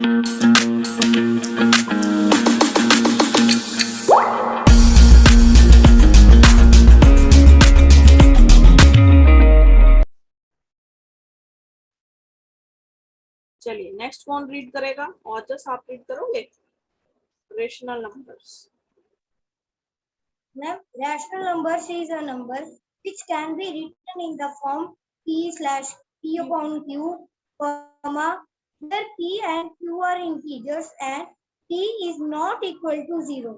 चलिए नेक्स्ट कौन रीड करेगा? और जस्ट आप रीड करोगे rational numbers. Ma'am, rational numbers is a number which can be written in the form p/p upon q, comma, where p and q are integers and p is not equal to 0.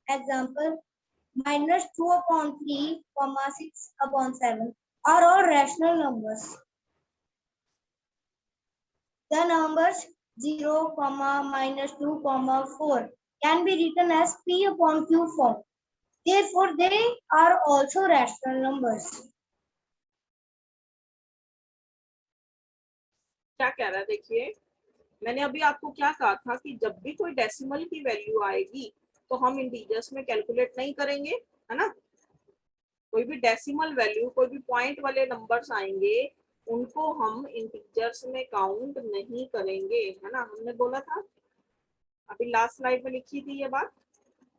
Example, -2 upon 3, comma 6 upon 7 are all rational numbers. The numbers 0, comma, -2, comma 4 can be written as p upon q form. Therefore, they are also rational numbers. क्या कह रहा है देखिए, मैंने अभी आपको क्या कहा था कि जब भी कोई डेसिमल की वैल्यू आएगी तो हम इंटीजर्स में कैलकुलेट नहीं करेंगे, है ना। कोई भी डेसिमल वैल्यू, कोई भी पॉइंट वाले नंबर्स आएंगे उनको हम इंटीजर्स में काउंट नहीं करेंगे, है ना, हमने बोला था, अभी लास्ट स्लाइड में लिखी थी ये बात।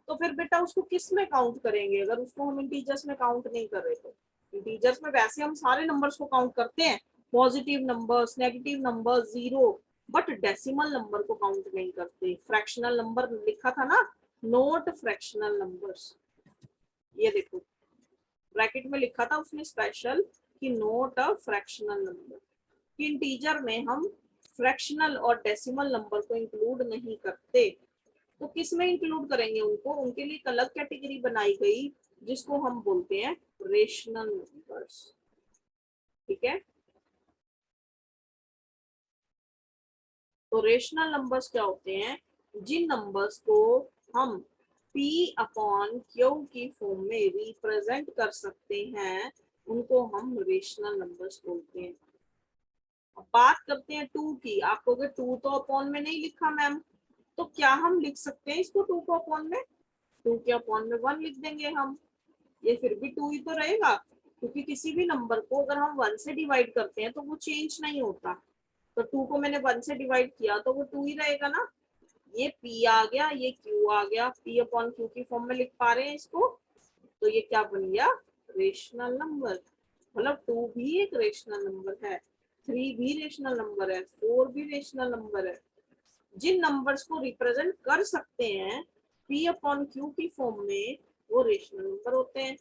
तो फिर बेटा उसको किस में काउंट करेंगे अगर उसको हम इंटीजर्स में काउंट नहीं कर रहे? तो इंटीजर्स में वैसे हम सारे नंबर्स को काउंट करते हैं, positive numbers, negative number, zero, but decimal number को काउंट नहीं करते। फ्रैक्शनल नंबर लिखा था ना, नोट फ्रैक्शनल नंबर्स, ये देखो ब्रैकेट में लिखा था उसने स्पेशल कि नोट अ फ्रैक्शनल नंबर। इंटीजर में हम फ्रैक्शनल और डेसिमल नंबर को इंक्लूड नहीं करते। तो किस में इंक्लूड करेंगे उनको? उनके लिए एक अलग कैटेगरी बनाई गई जिसको हम बोलते हैं रेशनल नंबर्स, ठीक है। तो रेशनल नंबर्स क्या होते हैं? जिन नंबर्स को हम p अपॉन q की फॉर्म में रिप्रेजेंट कर सकते हैं उनको हम रेशनल नंबर्स बोलते हैं। अब बात करते हैं 2 की। आप कहोगे 2 तो अपॉन में नहीं लिखा मैम, तो क्या हम लिख सकते हैं इसको 2 को अपॉन में? 2 के अपॉन में 1 लिख देंगे हम, ये फिर भी 2 ही तो रहेगा, क्योंकि किसी भी नंबर को अगर हम 1 से डिवाइड करते हैं तो वो चेंज नहीं होता। तो 2 को मैंने 1 से डिवाइड किया तो वो 2 ही रहेगा ना। ये p आ गया, ये q आ गया, p अपॉन q की फॉर्म में लिख पा रहे हैं इसको, तो ये क्या बन गया? Rational number. मतलब 2 भी एक रेशनल नंबर है, 3 भी रेशनल नंबर है, 4 भी रेशनल नंबर है। जिन नंबर्स को रिप्रेजेंट कर सकते हैं p अपॉन q की फॉर्म में वो रेशनल नंबर होते हैं।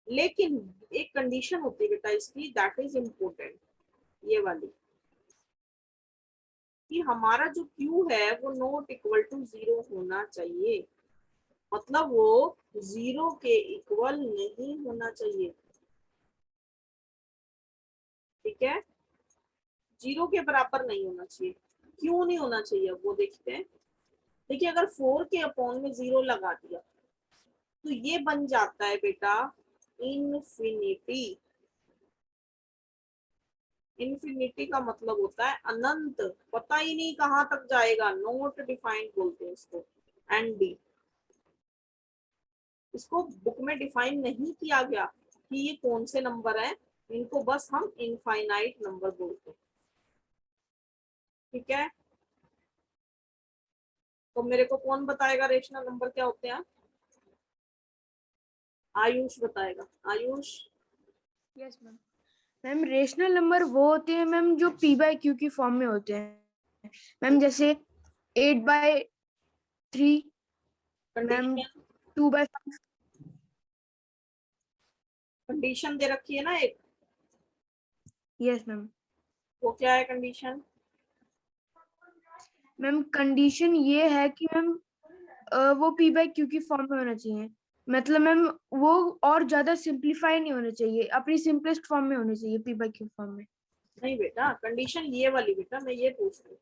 लेकिन एक कंडीशन होती है बेटा इसकी, दैट इज इम्पोर्टेंट, ये वाली, कि हमारा जो q है वो नॉट इक्वल टू 0 होना चाहिए। मतलब वो 0 के इक्वल नहीं होना चाहिए, ठीक है, 0 के बराबर नहीं होना चाहिए। क्यों नहीं होना चाहिए अब वो देखते हैं। देखिए अगर 4 के अपॉन में 0 लगा दिया तो ये बन जाता है बेटा इनफिनिटी। इनफिनिटी का मतलब होता है अनंत, पता ही नहीं कहां तक जाएगा, नॉट डिफाइंड बोलते हैं इसको। एंड डी, इसको बुक में डिफाइन नहीं किया गया कि ये कौन से नंबर हैं, इनको बस हम इनफाइनाइट नंबर बोलते हैं, ठीक है। तो मेरे को कौन बताएगा रेशनल नंबर क्या होते हैं? आयुष बताएगा। Ayush. Yes ma'am. Ma'am rational number वो होते हैं मैम जो p बाई क्यू की फॉर्म में होते हैं मैम, जैसे 8/3 मैम, 2/5। कंडीशन दे रखी है ना एक, यस मैम। वो क्या है कंडीशन? मैम कंडीशन ये है कि मैम वो p बाई क्यू की फॉर्म में होना चाहिए। मतलब मैम वो और ज्यादा सिंप्लीफाई नहीं होना चाहिए, अपनी सिंपलेस्ट फॉर्म में होनी चाहिए p बाई क्यू फॉर्म में। नहीं बेटा, कंडीशन ये वाली बेटा, मैं ये पूछ रही हूँ,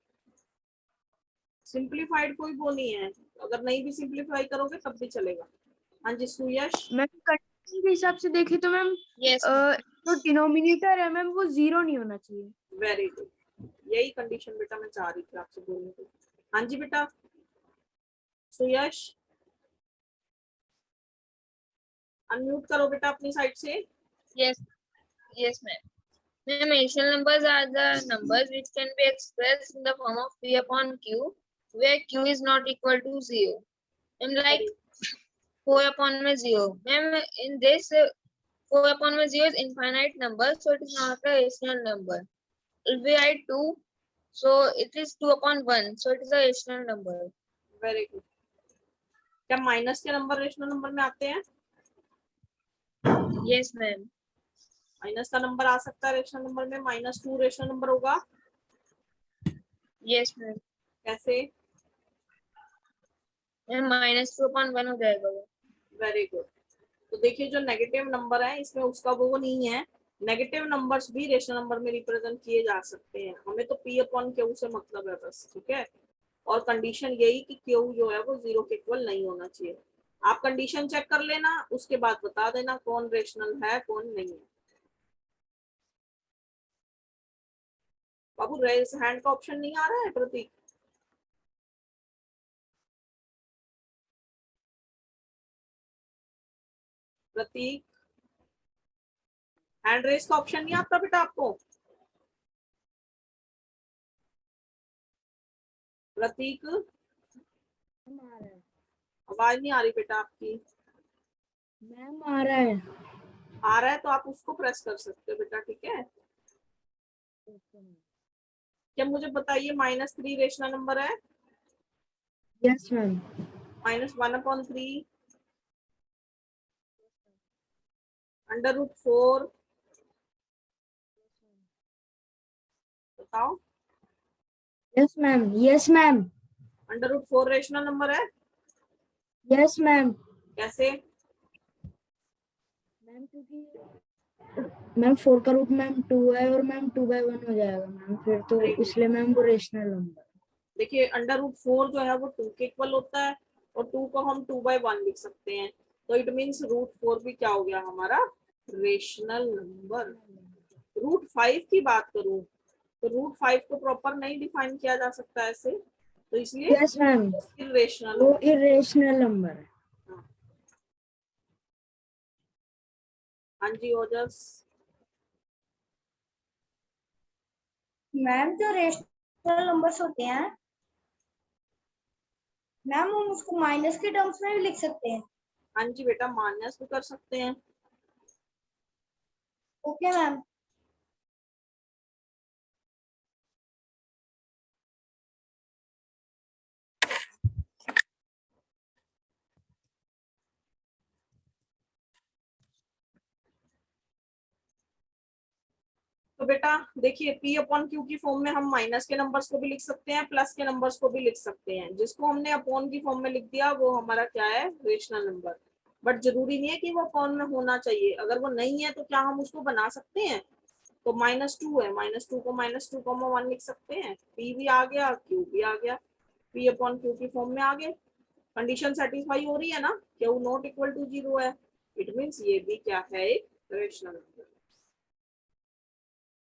सिंप्लीफाइड कोई वो नहीं है, अगर नहीं भी सिंप्लीफाई करोगे तब भी चलेगा। हाँ जी सुयश। मैम कंडीशन के हिसाब से देखें तो मैम Yes. जो डिनोमिनेटर है मैम वो 0 नहीं होना चाहिए। वेरी गुड, यही कंडीशन बेटा मैं चाह रही थी आपसे बोलने को। हाँ जी बेटा सुयश, अनम्यूट करो बेटा अपनी साइड से। Yes. Yes, ma'am. Ma'am, rational numbers are the numbers which can be expressed in the form of P upon Q, where Q is not equal to 0. Ma'am, like 4 upon 0. Ma'am, in this 4 upon 0 is infinite number, so it is not a rational number. If we write 2, so it is 2 upon 1, so it is a rational number. Very good. क्या minus के number rational number में आते हैं? Yes, ma'am. Minus का number आ सकता है rational number में, -2 rational number होगा। Yes, ma'am. कैसे? -2 upon 1 हो जाएगा वो। Very good. तो देखिए जो नेगेटिव नंबर है इसमें उसका वो नहीं है, नेगेटिव नंबर्स भी रेशनल नंबर में रिप्रेजेंट किए जा सकते हैं। हमें तो P अपॉन Q से मतलब है बस, ठीक है। और कंडीशन यही कि Q जो है वो 0 के इक्वल नहीं होना चाहिए। आप कंडीशन चेक कर लेना, उसके बाद बता देना कौन रेशनल है कौन नहीं है। बाबू रेज हैंड का ऑप्शन नहीं आ रहा है प्रतीक? प्रतीक हैंड रेज का ऑप्शन नहीं आता बेटा आपको? प्रतीक आवाज नहीं आ रही बेटा आपकी। मैम आ रहा है। आ रहा है तो आप उसको प्रेस कर सकते हो बेटा, ठीक है। क्या मुझे बताइए -3 रेशनल नंबर है? Yes ma'am. -1/3 √4 बताओ। Yes ma'am. Yes ma'am. √4 rational number है? Yes ma'am. कैसे? मैम क्योंकि मैम 4 का रूट मैम 2 है और मैम 2/1 हो जाएगा मैम, फिर तो इसलिए मैम वो रेशनल नंबर। देखिए √4 जो है वो 2 के इक्वल होता है और 2 को हम 2/1 लिख सकते हैं, तो इट मीन्स √4 भी क्या हो गया हमारा रेशनल नंबर। √5 की बात करूं तो √5 को प्रॉपर नहीं डिफाइन किया जा सकता ऐसे, तो इसलिए यस मैम, इरेशनल वो इरेशनल नंबर है। हाँ जी ओजस। मैम जो रेशनल नंबर्स होते हैं मैम हम उसको माइनस के टर्म्स में भी लिख सकते हैं। हाँ जी बेटा माइनस भी कर सकते हैं। Okay ma'am. तो बेटा देखिए P अपॉन Q की फॉर्म में हम माइनस के नंबर्स को भी लिख सकते हैं, प्लस के नंबर्स को भी लिख सकते हैं। जिसको हमने अपॉन की फॉर्म में लिख दिया वो हमारा क्या है रेशनल नंबर। बट जरूरी नहीं है कि वो अपॉन में होना चाहिए, अगर वो नहीं है तो क्या हम उसको बना सकते हैं? तो -2 है, -2 को -2, 1 लिख सकते हैं। P भी आ गया Q भी आ गया, P अपॉन Q की फॉर्म में आ गए। कंडीशन सेटिस्फाई हो रही है ना, Q नॉट इक्वल टू 0 है, इट मीन्स ये भी क्या है एक रेशनल नंबर।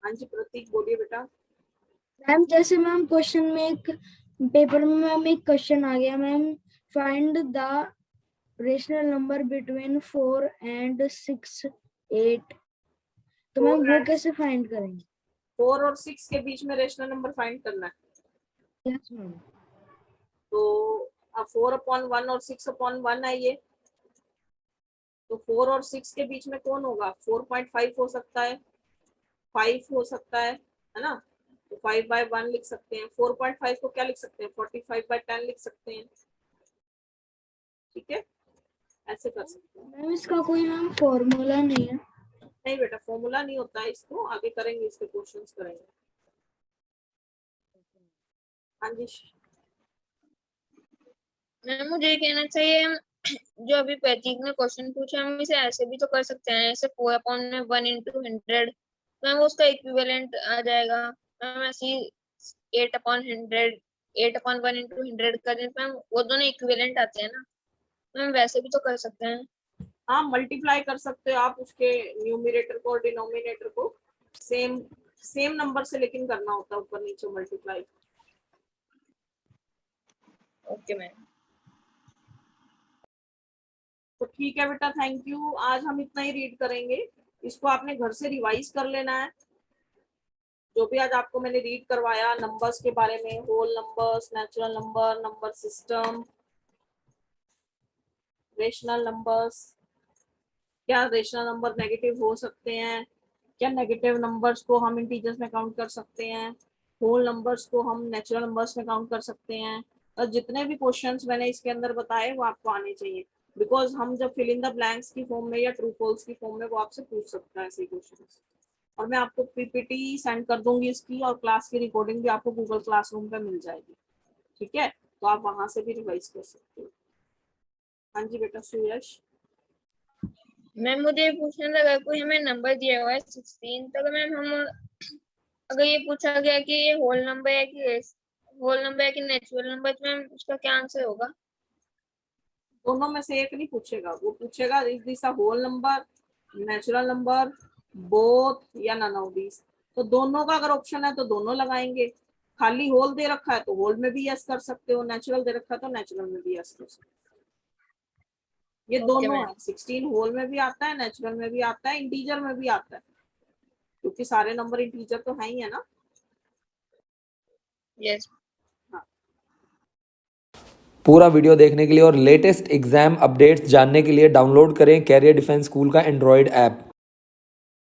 हाँ जी प्रतीक बोलिए बेटा। मैम जैसे मैम क्वेश्चन में एक पेपर में मैम एक क्वेश्चन आ गया ma'am, find the rational number between 4 and 6 8, तो मैम वो कैसे फाइंड करेंगे? 4 और 6 के बीच में रेशनल नंबर फाइंड करना है। Yes ma'am. तो 4/1 और 6/1 है ये, तो 4 और 6 के बीच में कौन होगा? 4.5 हो सकता है, 5 हो सकता है ना। तो 5/1 लिख सकते हैं, 4.5 को क्या लिख सकते हैं 45/10 लिख सकते हैं, ठीक है। ऐसे कर सकते हैं। मैम इसका कोई मैम फॉर्मूला नहीं है? नहीं बेटा फॉर्मूला नहीं होता है, इसको आगे करेंगे, इसके क्वेश्चंस करेंगे। हाँ जी मैम मुझे ये कहना चाहिए, जो अभी प्रतीक ने क्वेश्चन पूछा हम इसे ऐसे भी तो कर सकते हैं, ऐसे 4/1 into 100, मैम उसका इक्विवेलेंट आ जाएगा। मैम ऐसे 8/100, 8/1 into 100 करें मैम वो दोनों इक्विवेलेंट आते हैं ना, मैम वैसे भी तो कर सकते हैं। हाँ मल्टीप्लाई कर सकते हो आप उसके न्यूमरेटर को और डिनोमिनेटर को, सेम सेम नंबर से लेकिन करना होता है ऊपर नीचे मल्टीप्लाई। Okay ma'am. तो ठीक है बेटा, थैंक यू। आज हम इतना ही रीड करेंगे, इसको आपने घर से रिवाइज कर लेना है। जो भी आज आपको मैंने रीड करवाया नंबर्स के बारे में, whole numbers, natural number, number system, rational numbers, क्या रेशनल नंबर नेगेटिव हो सकते हैं, क्या नेगेटिव नंबर्स को हम इंटीजर्स में काउंट कर सकते हैं, होल नंबर्स को हम नेचुरल नंबर्स में काउंट कर सकते हैं, और जितने भी क्वेश्चंस मैंने इसके अंदर बताए वो आपको आने चाहिए, बिकॉज हम जब फिल इन द ब्लैंक्स की फॉर्म में या ट्रू फॉल्स की फॉर्म में वो आपसे पूछ सकता है ऐसे क्वेश्चंस। और मैं आपको पीपीटी सेंड कर दूंगी इसकी, और क्लास की रिकॉर्डिंग भी आपको गूगल क्लासरूम पे मिल जाएगी, ठीक है, तो आप वहां से भी रिवाइज कर सकते हो। हाँ जी बेटा सुयश। मैम मुझे ये पूछना लगा, कोई हमें नंबर दिया हुआ है 16, तो मैम हम अगर ये पूछा गया कि ये होल नंबर है कि नेचुरल नंबर, तो मैम उसका क्या आंसर होगा? दोनों में से एक नहीं पूछेगा, वो पूछेगा is this a whole number, natural number, both या नन ऑफ दिस। तो दोनों का अगर ऑप्शन है तो दोनों लगाएंगे, खाली होल दे रखा है तो होल में भी यस कर सकते हो, नेचुरल दे रखा है तो नेचुरल में भी यस कर सकते हो। ये ओके दोनों मैम। है, 16 होल में भी आता है, नेचुरल में भी आता है, इंटीजर में भी आता है, क्योंकि सारे नंबर इंटीजर तो है ही है ना। यस। हाँ। पूरा वीडियो देखने के लिए और लेटेस्ट एग्जाम अपडेट्स जानने के लिए डाउनलोड करें कैरियर डिफेंस स्कूल का एंड्रॉयड ऐप।